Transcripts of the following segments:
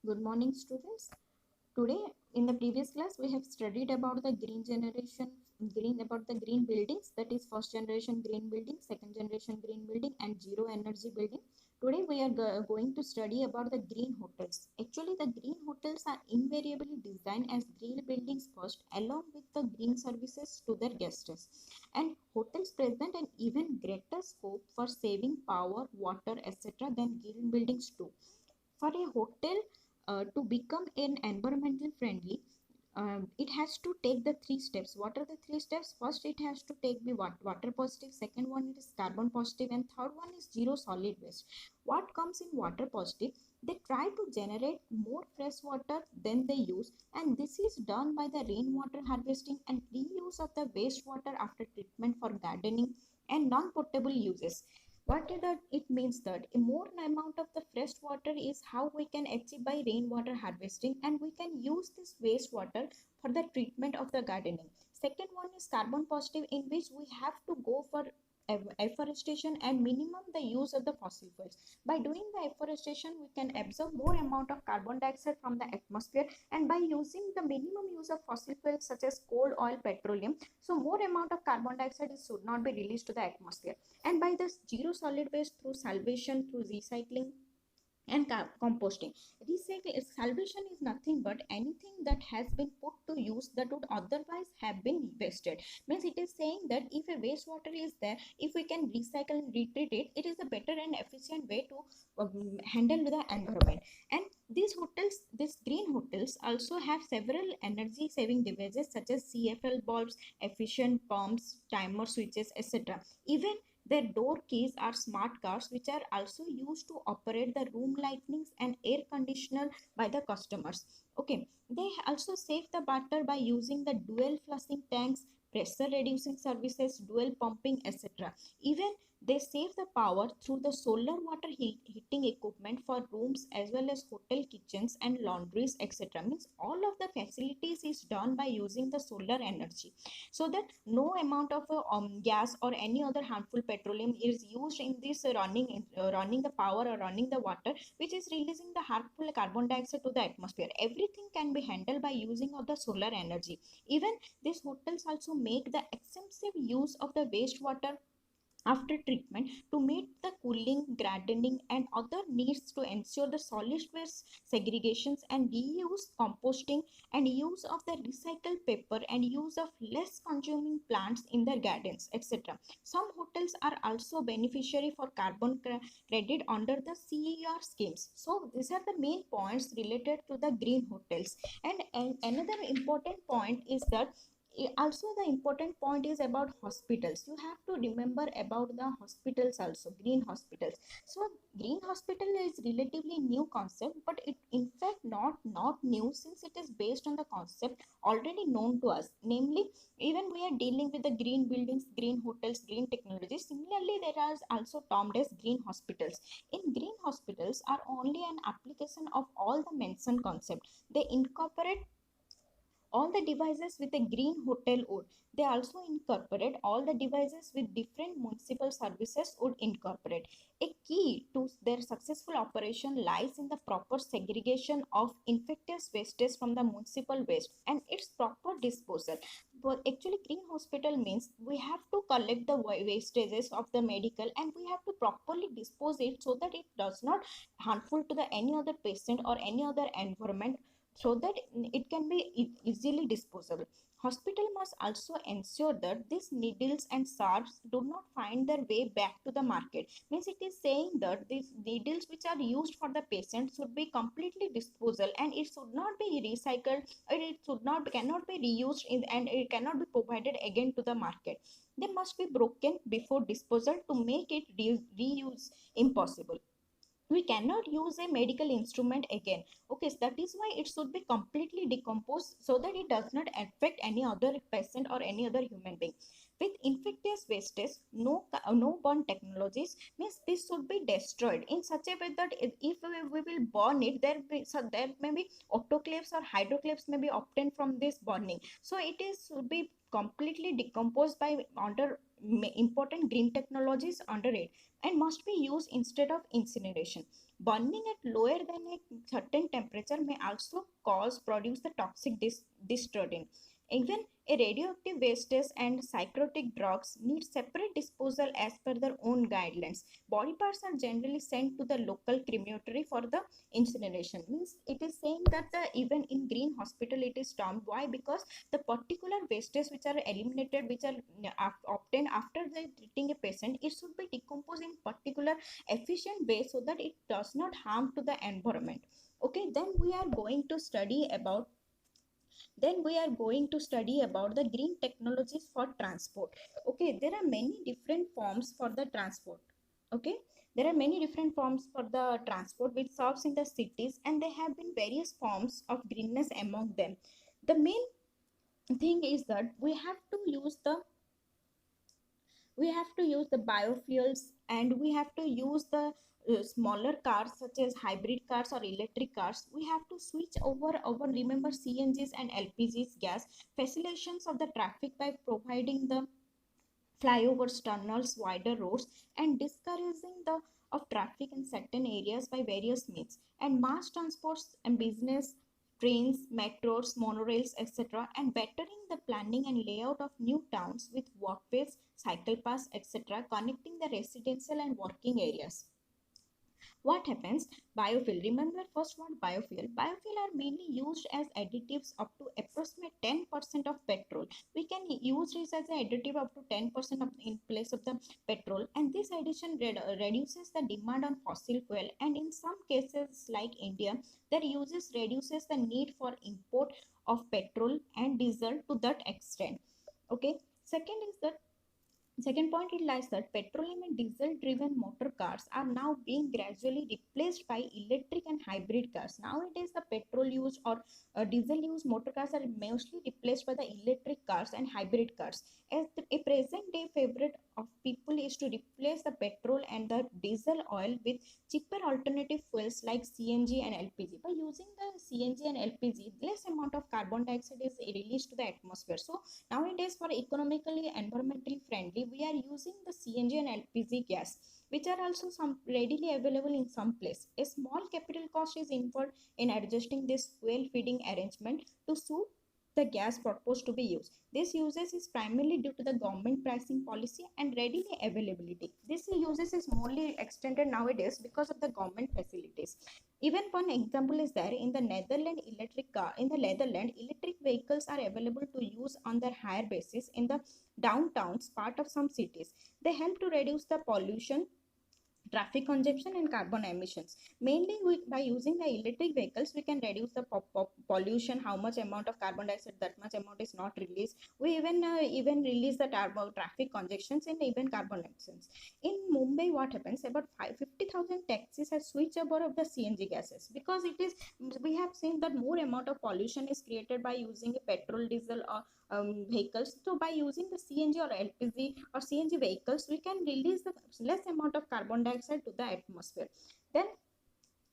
Good morning, students. Today, in the previous class, we have studied about the green generation, about the green buildings, that is first generation green building, second generation green building, and zero energy building. Today, we are going to study about the green hotels. Actually, the green hotels are invariably designed as green buildings first, along with the green services to their guests. And hotels present an even greater scope for saving power, water, etc. than green buildings do. For a hotel to become an environmental friendly, it has to take the three steps. What are the three steps? First, it has to take the water positive, second one is carbon positive, and third one is zero solid waste. What comes in water positive? They try to generate more fresh water than they use, and this is done by the rainwater harvesting and reuse of the wastewater after treatment for gardening and non-potable uses. What is that? It means that a more amount of the fresh water is how we can achieve by rainwater harvesting, and we can use this wastewater for the treatment of the gardening. Second one is carbon positive, in which we have to go for afforestation and minimum the use of the fossil fuels. By doing the afforestation, we can absorb more amount of carbon dioxide from the atmosphere, and by using the minimum use of fossil fuels such as coal, oil, petroleum, so more amount of carbon dioxide should not be released to the atmosphere. And by this zero solid waste through salvation, through recycling and composting. Recycle salvation is nothing but anything that has been put to use that would otherwise have been wasted. Means it is saying that if a wastewater is there, if we can recycle and retreat it, it is a better and efficient way to handle the environment. And these green hotels also have several energy saving devices such as CFL bulbs, efficient pumps, timer switches, etc. Even their door keys are smart cards, which are also used to operate the room lightnings and air conditioner by the customers. Okay, they also save the water by using the dual flushing tanks, pressure reducing services, dual pumping, etc. Even they save the power through the solar water heating equipment for rooms as well as hotel kitchens and laundries, etc. Means all of the facilities is done by using the solar energy, so that no amount of gas or any other harmful petroleum is used in this running the power or running the water, which is releasing the harmful carbon dioxide to the atmosphere. Everything can be handled by using of the solar energy. Even these hotels also make the extensive use of the wastewater after treatment to meet the cooling, gardening, and other needs to ensure the solid waste segregations and reuse, composting, and use of the recycled paper and use of less consuming plants in their gardens, etc. Some hotels are also beneficiary for carbon credit under the CER schemes. So these are the main points related to the green hotels. And another important point is that also the important point is about hospitals. You have to remember about the hospitals also, green hospitals. So green hospital is relatively new concept, but it in fact not new, since it is based on the concept already known to us. Namely, even we are dealing with the green buildings, green hotels, green technology. Similarly, there are also termed as green hospitals. In green hospitals are only an application of all the mentioned concept. They incorporate all the devices with a green hotel would. They also incorporate all the devices with different municipal services would incorporate. A key to their successful operation lies in the proper segregation of infectious wastes from the municipal waste and its proper disposal. But actually, green hospital means we have to collect the wastages of the medical, and we have to properly dispose it so that it does not harmful to the any other patient or any other environment, so that it can be easily disposable. Hospital must also ensure that these needles and sharps do not find their way back to the market. Means it is saying that these needles which are used for the patient should be completely disposal, and it should not be recycled, or it should not cannot be reused in, and it cannot be provided again to the market. They must be broken before disposal to make it reuse impossible. We cannot use a medical instrument again. Okay, so that is why it should be completely decomposed so that it does not affect any other patient or any other human being. With infectious wastes, no burn technologies, means this should be destroyed in such a way that if we will burn it, there may be autoclaves or hydroclaves may be obtained from this burning. So it is should be completely decomposed by under important green technologies under it and must be used instead of incineration. Burning at lower than a certain temperature may also produce the toxic dystrodin. Even a radioactive wastes and psychotic drugs need separate disposal as per their own guidelines. Body parts are generally sent to the local crematory for the incineration. Means it is saying that even in green hospital it is termed. Why? Because the particular wastes which are eliminated, which are obtained after the treating a patient, it should be decomposed in particular efficient way so that it does not harm to the environment. Okay, then we are going to study about the green technologies for transport. Okay, there are many different forms for the transport. Okay, there are many different forms for the transport which serves in the cities, and there have been various forms of greenness among them. The main thing is that we have to use the biofuels, and we have to use the smaller cars such as hybrid cars or electric cars. We have to switch over remember CNGs and LPGs gas, facilitations of the traffic by providing the flyovers, tunnels, wider roads, and discouraging the of traffic in certain areas by various means, and mass transports and business, trains, metros, monorails, etc., and bettering the planning and layout of new towns with walkways, cycle paths, etc., connecting the residential and working areas. What happens? Biofuel. Remember first what biofuel. Biofuel are mainly used as additives up to approximate 10% of petrol. We can use this as an additive up to 10% of, in place of the petrol, and this addition reduces the demand on fossil fuel, and in some cases like India, their uses reduces the need for import of petrol and diesel to that extent. Okay. Second point, it lies that petroleum and diesel driven motor cars are now being gradually replaced by electric and hybrid cars. Nowadays, the petrol use or diesel use motor cars are mostly replaced by the electric cars and hybrid cars. As a present day favorite of people is to replace the petrol and the diesel oil with cheaper alternative fuels like CNG and LPG. By using the CNG and LPG, less amount of carbon dioxide is released to the atmosphere. So, nowadays, for economically environmentally friendly, we are using the CNG and LPG gas, which are also some readily available in some place. A small capital cost is involved in adjusting this fuel feeding arrangement to suit the gas proposed to be used. This uses is primarily due to the government pricing policy and readily availability. This uses is morely extended nowadays because of the government facilities. Even one example is there in the Netherlands electric car. In the Netherlands, electric vehicles are available to use on their hire basis in the downtowns part of some cities. They help to reduce the pollution, traffic congestion, and carbon emissions. Mainly by using the electric vehicles, we can reduce the pollution, how much amount of carbon dioxide, that much amount is not released. We even release the traffic congestions and even carbon emissions. In Mumbai, what happens? About 50,000 taxis have switched over of the CNG gases, because it is, we have seen that more amount of pollution is created by using a petrol, diesel, or vehicles. So by using the CNG or LPG or CNG vehicles, we can release the less amount of carbon dioxide to the atmosphere. Then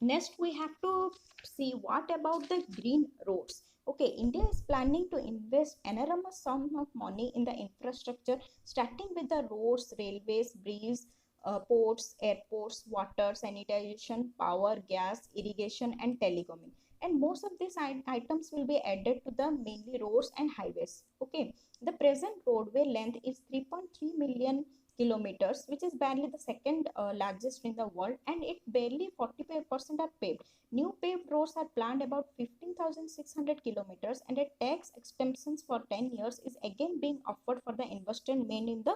next we have to see what about the green roads. Okay, India is planning to invest enormous sum of money in the infrastructure, starting with the roads, railways, bridges, ports, airports, water, sanitation, power, gas, irrigation, and telecom. And most of these items will be added to the mainly roads and highways. Okay, the present roadway length is 3.3 million kilometers, which is barely the second largest in the world, and it barely 45% are paved. New paved roads are planned about 15,600 kilometers, and a tax extensions for 10 years is again being offered for the investment made in the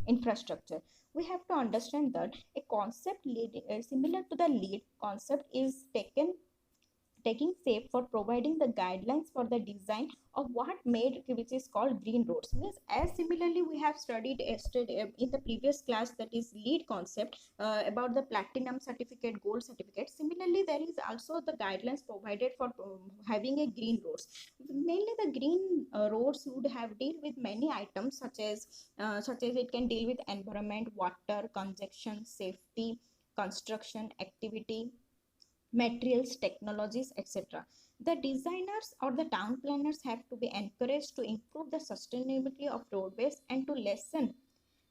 infrastructure. We have to understand that a concept similar to the lead concept is taking shape for providing the guidelines for the design of what made, which is called green roads. Means as similarly we have studied yesterday in the previous class, that is lead concept, about the platinum certificate, gold certificate. Similarly, there is also the guidelines provided for having a green roads. Mainly the green roads would have deal with many items such as it can deal with environment, water, congestion, safety, construction activity, materials, technologies, etc. The designers or the town planners have to be encouraged to improve the sustainability of roadways and to lessen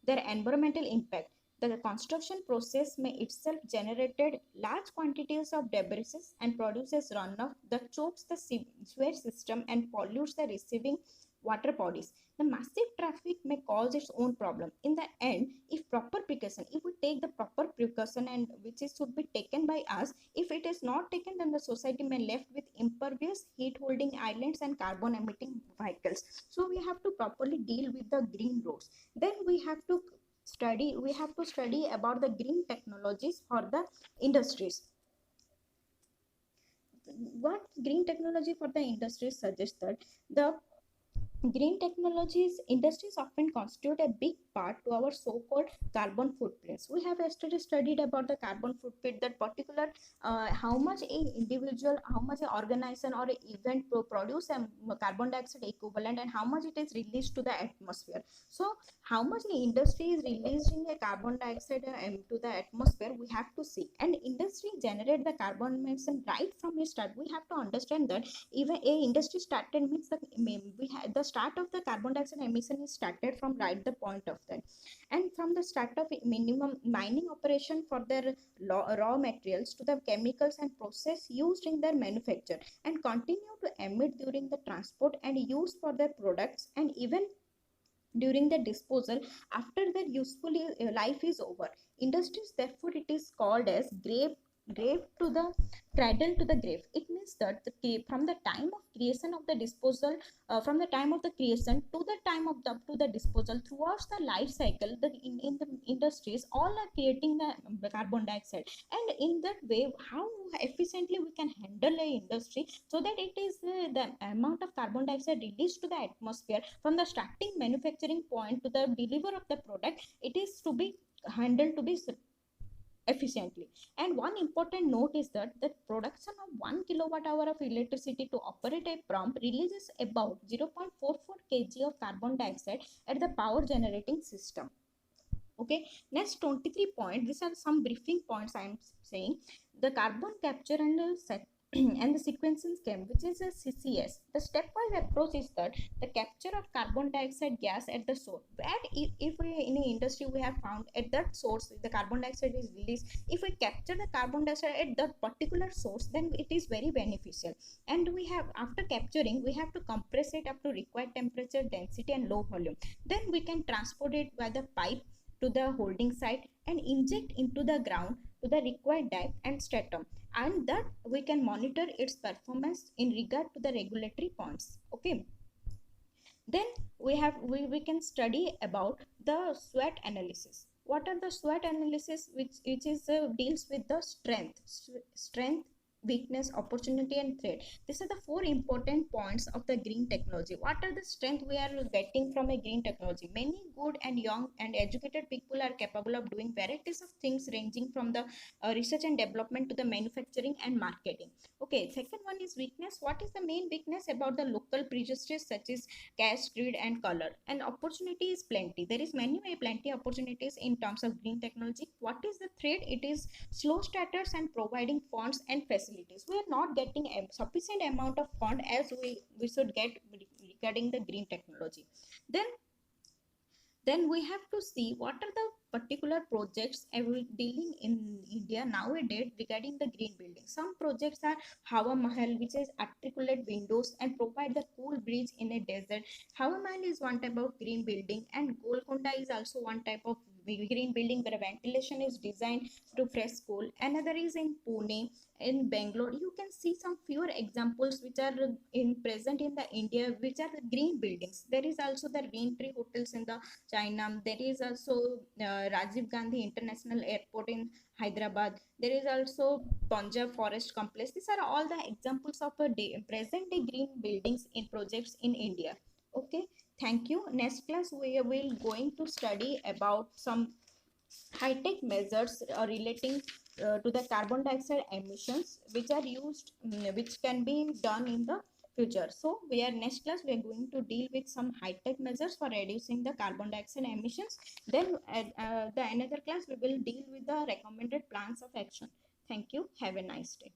their environmental impact. The construction process may itself generated large quantities of debris and produces runoff that chokes the sewage system and pollutes the receiving water bodies. The massive traffic may cause its own problem. In the end, if we take the proper precaution and which is should be taken by us, if it is not taken, then the society may left with impervious, heat holding islands and carbon emitting vehicles. So we have to properly deal with the green roads. Then we have to study about the green technologies for the industries. What green technology for the industries suggests that the green technologies industries often constitute a big part to our so-called carbon footprints. We have yesterday studied about the carbon footprint, that particular how much a individual, how much an organization or an event produce a carbon dioxide equivalent and how much it is released to the atmosphere. So how much the industry is releasing a carbon dioxide to the atmosphere, we have to see. And industry generate the carbon emission right from the start. We have to understand that even a industry started means that we had the start of the carbon dioxide emission is started from right the point of that, and from the start of minimum mining operation for their raw materials to the chemicals and process used in their manufacture, and continue to emit during the transport and use for their products, and even during the disposal after their useful life is over. Industries, therefore, it is called as grave to the cradle to the grave. It means that from the time of creation of the disposal, from the time of the creation to the time of to the disposal, throughout the life cycle, in the industries all are creating the carbon dioxide. And in that way, how efficiently we can handle a industry so that it is the amount of carbon dioxide released to the atmosphere from the starting manufacturing point to the deliver of the product, it is to be handled to be efficiently. And one important note is that the production of 1 kilowatt hour of electricity to operate a pump releases about 0.44 kg of carbon dioxide at the power generating system. Okay, next 23 point, these are some briefing points I am saying. The carbon capture and and the sequencing scheme, which is a CCS. The stepwise approach is that the capture of carbon dioxide gas at the source. Where if we in the industry we have found at that source the carbon dioxide is released, if we capture the carbon dioxide at that particular source, then it is very beneficial. And we have, after capturing, we have to compress it up to required temperature, density, and low volume. Then we can transport it by the pipe to the holding site and inject into the ground to the required depth and stratum, and that we can monitor its performance in regard to the regulatory points. Okay, then we can study about the SWOT analysis. What are the SWOT analysis? Which is deals with the strength, weakness, opportunity, and threat. These are the four important points of the green technology. What are the strength we are getting from a green technology? Many good and young and educated people are capable of doing varieties of things ranging from the research and development to the manufacturing and marketing. Okay, second one is weakness. What is the main weakness about the local prejudices such as caste, greed, and color? And opportunity is plenty. There is plenty opportunities in terms of green technology. What is the threat? It is slow starters and providing funds and facilities. We are not getting a sufficient amount of fund as we should get regarding the green technology. Then we have to see what are the particular projects dealing in India nowadays regarding the green building. Some projects are Hawa Mahal, which is articulate windows and provide the cool breeze in a desert. Hawa Mahal is one type of green building, and Golconda is also one type of green building where ventilation is designed to fresh cool. Another is in Pune, in Bangalore. You can see some fewer examples which are in present in the India, which are the green buildings. There is also the Rain Tree hotels in the China. There is also Rajiv Gandhi International Airport in Hyderabad. There is also Punjab Forest Complex. These are all the examples of present day green buildings in projects in India. Okay, thank you. Next class we will going to study about some high-tech measures relating to the carbon dioxide emissions which are used, which can be done in the future. So we are next class we are going to deal with some high-tech measures for reducing the carbon dioxide emissions. Then the another class we will deal with the recommended plans of action. Thank you. Have a nice day.